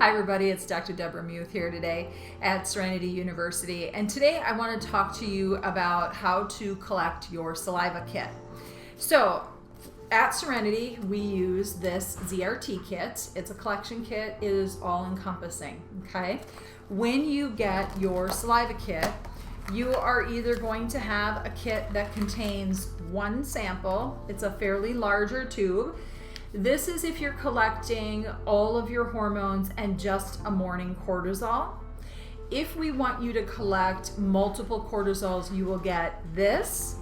Hi everybody, it's Dr. Deborah Muth here today at Serenity University, and today I want to talk to you about how to collect your saliva kit. So at Serenity we use this ZRT kit. It's a collection kit. It is all encompassing, okay? When you get your saliva kit, you are either going to have a kit that contains one sample. It's a fairly larger tube. This is if you're collecting all of your hormones and just a morning cortisol. If we want you to collect multiple cortisols, you will get this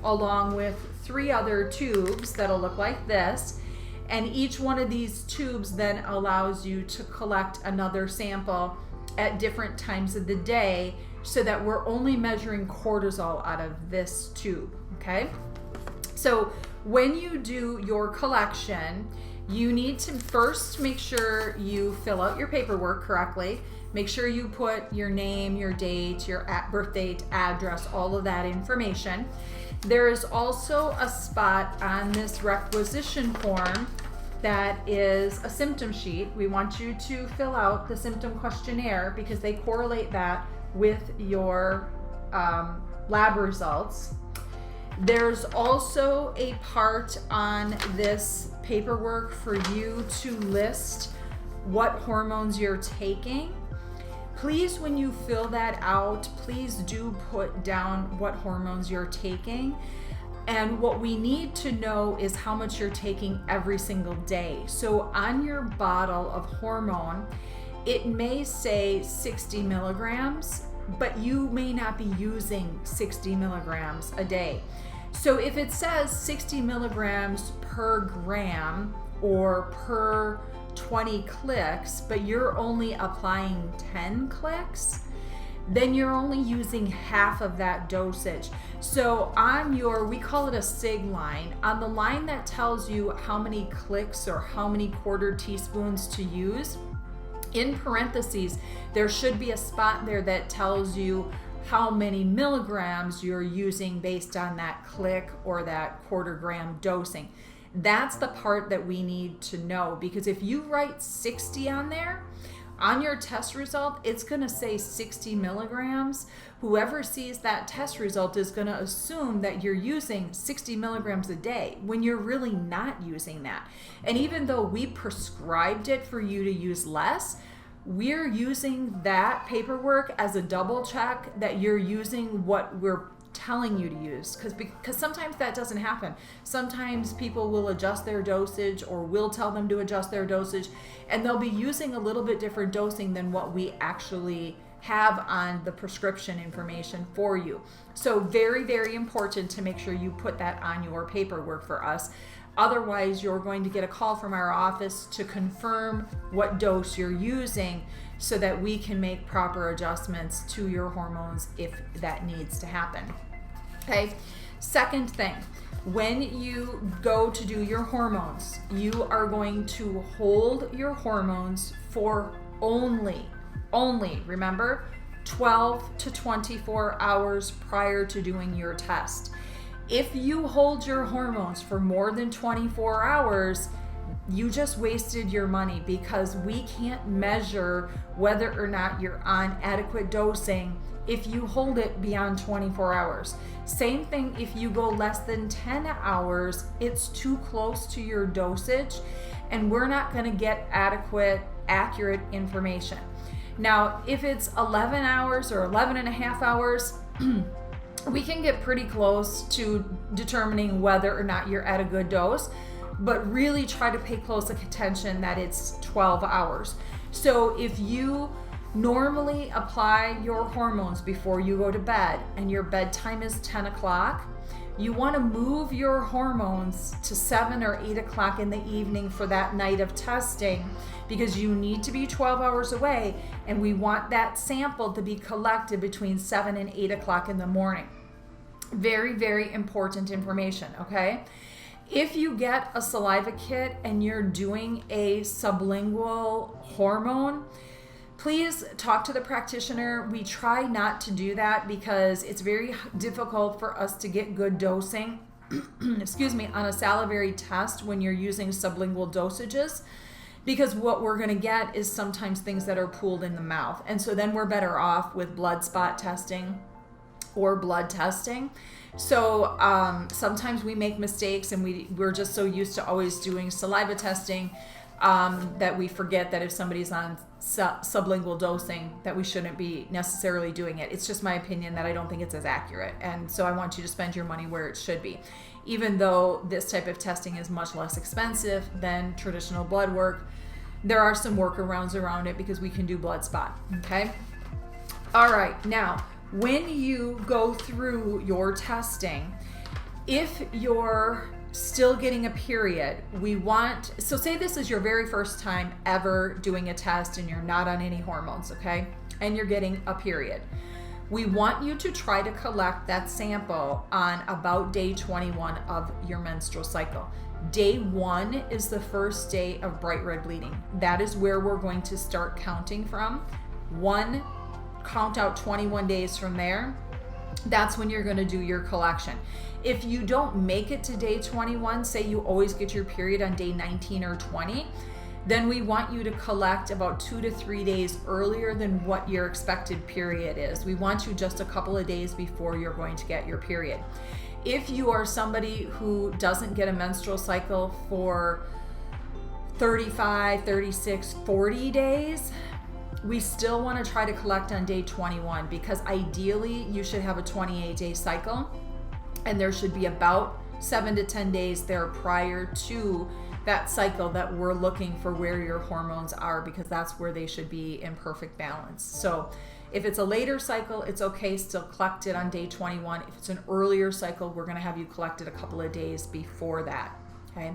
along with 3 other tubes that'll look like this. And each one of these tubes then allows you to collect another sample at different times of the day so that we're only measuring cortisol out of this tube, okay? So when you do your collection, you need to first make sure you fill out your paperwork correctly. Make sure you put your name, your date, your birth date, address, all of that information. There is also a spot on this requisition form that is a symptom sheet. We want you to fill out the symptom questionnaire because they correlate that with your lab results. There's also a part on this paperwork for you to list what hormones you're taking. Please, when you fill that out, please do put down what hormones you're taking. And what we need to know is how much you're taking every single day. So on your bottle of hormone, it may say 60 milligrams, but you may not be using 60 milligrams a day. So if it says 60 milligrams per gram or per 20 clicks, but you're only applying 10 clicks, then you're only using half of that dosage. So on your, we call it a sig line, on the line that tells you how many clicks or how many quarter teaspoons to use, in parentheses, there should be a spot there that tells you how many milligrams you're using based on that click or that quarter gram dosing. That's the part that we need to know, because if you write 60 on there, on your test result, it's going to say 60 milligrams. Whoever sees that test result is going to assume that you're using 60 milligrams a day when you're really not using that. And even though we prescribed it for you to use less, we're using that paperwork as a double check that you're using what we're telling you to use, because sometimes that doesn't happen. Sometimes people will adjust their dosage, or we'll tell them to adjust their dosage, and they'll be using a little bit different dosing than what we actually have on the prescription information for you. So very, very important to make sure you put that on your paperwork for us. Otherwise, you're going to get a call from our office to confirm what dose you're using so that we can make proper adjustments to your hormones if that needs to happen. Okay. Second thing, when you go to do your hormones, you are going to hold your hormones for only, remember, 12 to 24 hours prior to doing your test. If you hold your hormones for more than 24 hours, you just wasted your money, because we can't measure whether or not you're on adequate dosing if you hold it beyond 24 hours. Same thing if you go less than 10 hours, it's too close to your dosage and we're not going to get adequate, accurate information. Now, if it's 11 hours or 11 and a half hours, we can get pretty close to determining whether or not you're at a good dose, but really try to pay close attention that it's 12 hours. So if you normally apply your hormones before you go to bed and your bedtime is 10 o'clock, you want to move your hormones to 7 or 8 o'clock in the evening for that night of testing, because you need to be 12 hours away and we want that sample to be collected between 7 and 8 o'clock in the morning. Very, very important information, okay? If you get a saliva kit and you're doing a sublingual hormone, please talk to the practitioner. We try not to do that because it's very difficult for us to get good dosing excuse me, on a salivary test when you're using sublingual dosages. because what we're going to get is sometimes things that are pooled in the mouth. And so then we're better off with blood spot testing or blood testing. So sometimes we make mistakes, and we're just so used to always doing saliva testing that we forget that if somebody's on sublingual dosing, that we shouldn't be necessarily doing it. It's just my opinion that I don't think it's as accurate. And so I want you to spend your money where it should be. Even though this type of testing is much less expensive than traditional blood work, there are some workarounds around it because we can do blood spot, okay? All right, now, when you go through your testing, if you're still getting a period, so say this is your very first time ever doing a test and you're not on any hormones, okay? And you're getting a period. We want you to try to collect that sample on about day 21 of your menstrual cycle. Day 1 is the first day of bright red bleeding. That is where we're going to start counting from. Count out 21 days from there. That's when you're going to do your collection. If you don't make it to day 21, say you always get your period on day 19 or 20, then we want you to collect about 2 to 3 days earlier than what your expected period is. We want you just a couple of days before you're going to get your period. If you are somebody who doesn't get a menstrual cycle for 35, 36, 40 days, we still want to try to collect on day 21, because ideally you should have a 28-day cycle, and there should be about 7 to 10 days there prior to that cycle that we're looking for where your hormones are, because that's where they should be in perfect balance. So if it's a later cycle, it's okay, still collect it on day 21. If it's an earlier cycle, we're going to have you collect it a couple of days before that, okay?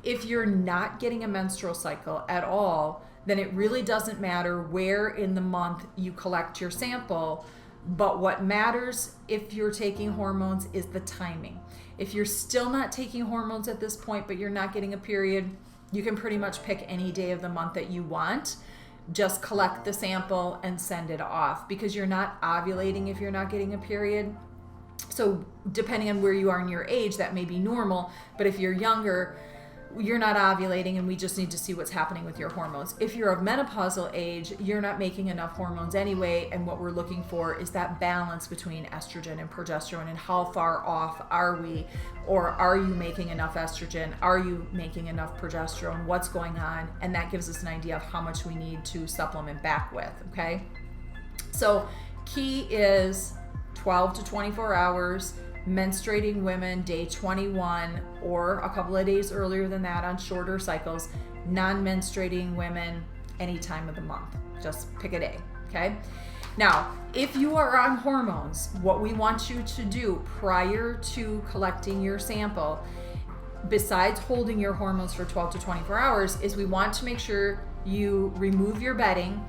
If you're not getting a menstrual cycle at all, then it really doesn't matter where in the month you collect your sample. But what matters if you're taking hormones is the timing. If you're still not taking hormones at this point, but you're not getting a period, you can pretty much pick any day of the month that you want. Just collect the sample and send it off, because you're not ovulating if you're not getting a period. So depending on where you are in your age, that may be normal. But if you're younger, you're not ovulating, and we just need to see what's happening with your hormones. If you're of menopausal age, you're not making enough hormones anyway, and what we're looking for is that balance between estrogen and progesterone, and how far off are we, or are you making enough estrogen? Are you making enough progesterone? What's going on? And that gives us an idea of how much we need to supplement back with, okay? So key is 12 to 24 hours, menstruating women day 21 or a couple of days earlier than that on shorter cycles, non-menstruating women any time of the month. Just pick a day, okay? Now, if you are on hormones, what we want you to do prior to collecting your sample, besides holding your hormones for 12 to 24 hours, is we want to make sure you remove your bedding,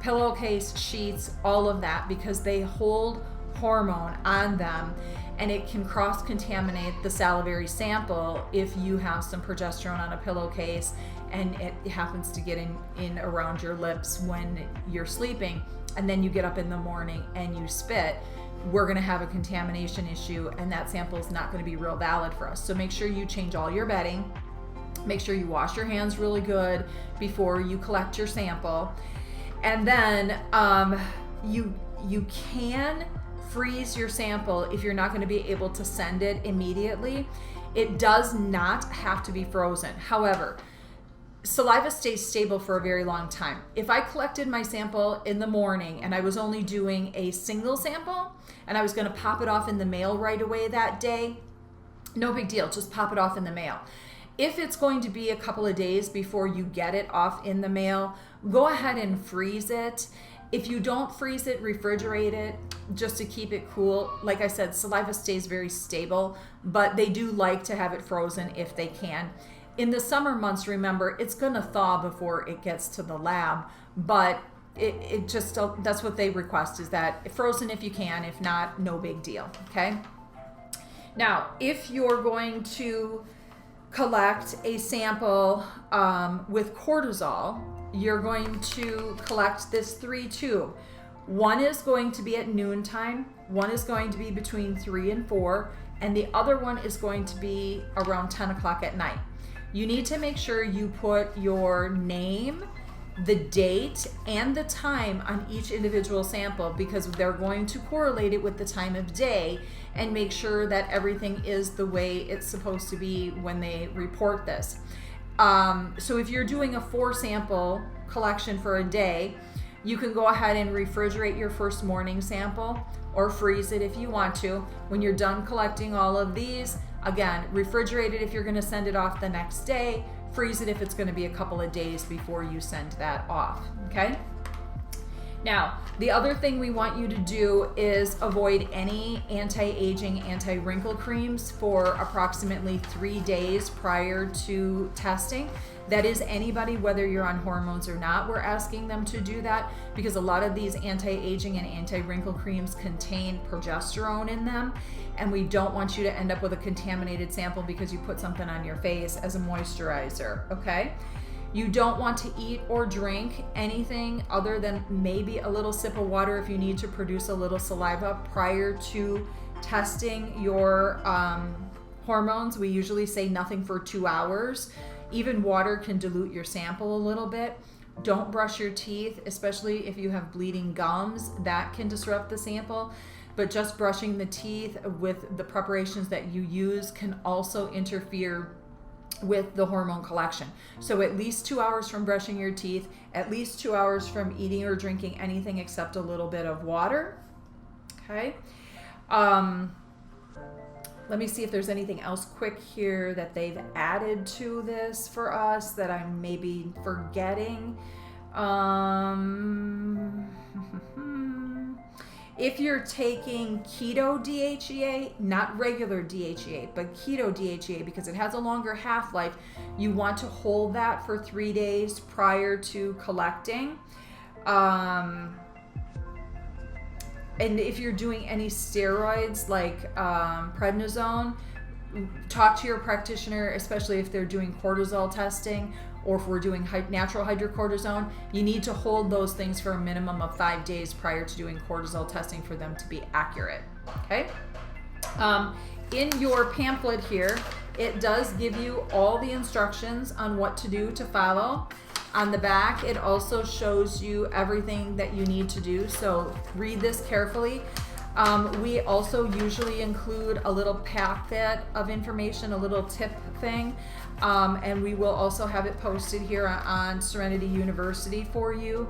pillowcase, sheets, all of that, because they hold hormone on them, and it can cross-contaminate the salivary sample if you have some progesterone on a pillowcase and it happens to get in around your lips when you're sleeping, and then you get up in the morning and you spit. We're going to have a contamination issue, and that sample is not going to be real valid for us. So make sure you change all your bedding. Make sure you wash your hands really good before you collect your sample. And then you can freeze your sample if you're not going to be able to send it immediately. It does not have to be frozen. However, saliva stays stable for a very long time. If I collected my sample in the morning and I was only doing a single sample and I was going to pop it off in the mail right away that day, no big deal, just pop it off in the mail. If it's going to be a couple of days before you get it off in the mail, go ahead and freeze it. If you don't freeze it, refrigerate it just to keep it cool. Like I said, saliva stays very stable, but they do like to have it frozen if they can. In the summer months, remember, it's going to thaw before it gets to the lab, but it just, that's what they request, is that frozen if you can. If not, no big deal, okay? Now, if you're going to collect a sample with cortisol, you're going to collect this 3-tube. One is going to be at noontime, one is going to be between 3 and 4, and the other one is going to be around 10 o'clock at night. you need to make sure you put your name, the date, and the time on each individual sample, because they're going to correlate it with the time of day and make sure that everything is the way it's supposed to be when they report this. So if you're doing a 4 sample collection for a day, you can go ahead and refrigerate your first morning sample or freeze it if you want to. When you're done collecting all of these, again, refrigerate it if you're going to send it off the next day, freeze it if it's going to be a couple of days before you send that off, okay? Now, the other thing we want you to do is avoid any anti-aging, anti-wrinkle creams for approximately 3 days prior to testing. That is anybody, whether you're on hormones or not, we're asking them to do that because a lot of these anti-aging and anti-wrinkle creams contain progesterone in them, and we don't want you to end up with a contaminated sample because you put something on your face as a moisturizer, okay? You don't want to eat or drink anything other than maybe a little sip of water if you need to produce a little saliva prior to testing your hormones. We usually say nothing for 2 hours. Even water can dilute your sample a little bit. Don't brush your teeth, especially if you have bleeding gums. That can disrupt the sample. But just brushing the teeth with the preparations that you use can also interfere with the hormone collection. So at least 2 hours from brushing your teeth, at least 2 hours from eating or drinking anything except a little bit of water. Okay. Let me see if there's anything else quick here that they've added to this for us that I'm maybe forgetting. If you're taking keto DHEA, not regular DHEA, but keto DHEA, because it has a longer half-life, you want to hold that for 3 days prior to collecting. And if you're doing any steroids like prednisone, talk to your practitioner, especially if they're doing cortisol testing, or if we're doing natural hydrocortisone. You need to hold those things for a minimum of 5 days prior to doing cortisol testing for them to be accurate, okay? In your pamphlet here, it does give you all the instructions on what to do to follow. On the back, it also shows you everything that you need to do, so read this carefully. We also usually include a little packet of information, a little tip thing, and we will also have it posted here on Serenity University for you,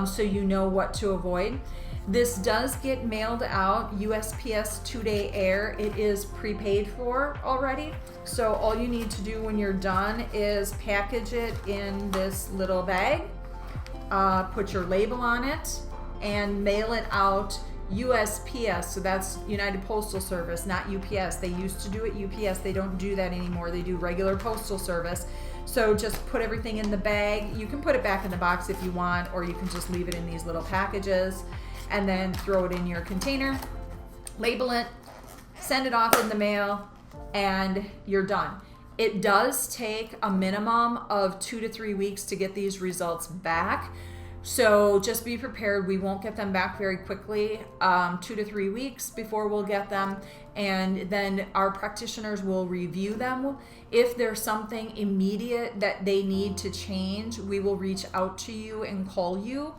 so you know what to avoid. This does get mailed out, USPS 2-day air. It is prepaid for already, so all you need to do when you're done is package it in this little bag, put your label on it, and mail it out USPS, so that's United Postal Service, not UPS. They used to do it UPS. They don't do that anymore. They do regular postal service. So just put everything in the bag. You can put it back in the box if you want, or you can just leave it in these little packages and then throw it in your container, label it, send it off in the mail, and you're done. It does take a minimum of 2 to 3 weeks to get these results back. So just be prepared. We won't get them back very quickly, 2 to 3 weeks before we'll get them. And then our practitioners will review them. If there's something immediate that they need to change, we will reach out to you and call you.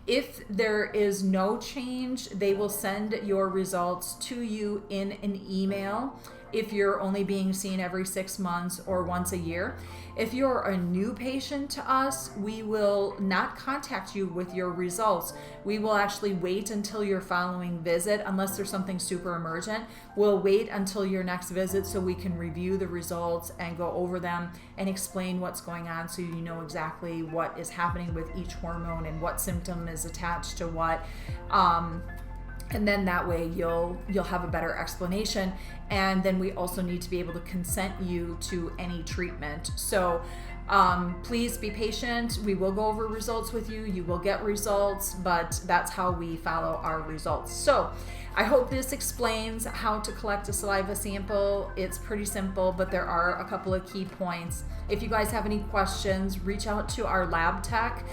If there is no change, they will send your results to you in an email if you're only being seen every 6 months or once a year. If you're a new patient to us, we will not contact you with your results. We will actually wait until your following visit, unless there's something super emergent. We'll wait until your next visit so we can review the results and go over them and explain what's going on, so you know exactly what is happening with each hormone and what symptom is attached to what. And then that way you'll have a better explanation. And then we also need to be able to consent you to any treatment. So please be patient. We will go over results with you. You will get results, but that's how we follow our results. So I hope this explains how to collect a saliva sample. It's pretty simple, but there are a couple of key points. If you guys have any questions, reach out to our lab tech.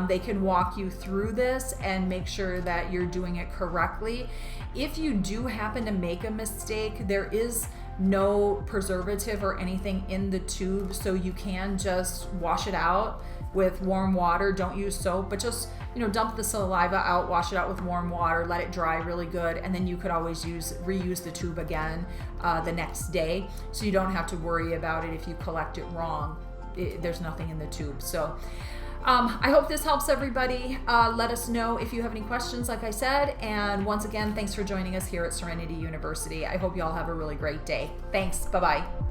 They can walk you through this and make sure that you're doing it correctly. If you do happen to make a mistake, there is no preservative or anything in the tube, so you can just wash it out with warm water. Don't use soap, but just, you know, dump the saliva out, wash it out with warm water, let it dry really good, and then you could always reuse the tube again the next day, so you don't have to worry about it if you collect it wrong. There's nothing in the tube. So I hope this helps everybody. Let us know if you have any questions, like I said, and once again, thanks for joining us here at Serenity University. I hope you all have a really great day. Thanks. Bye-bye.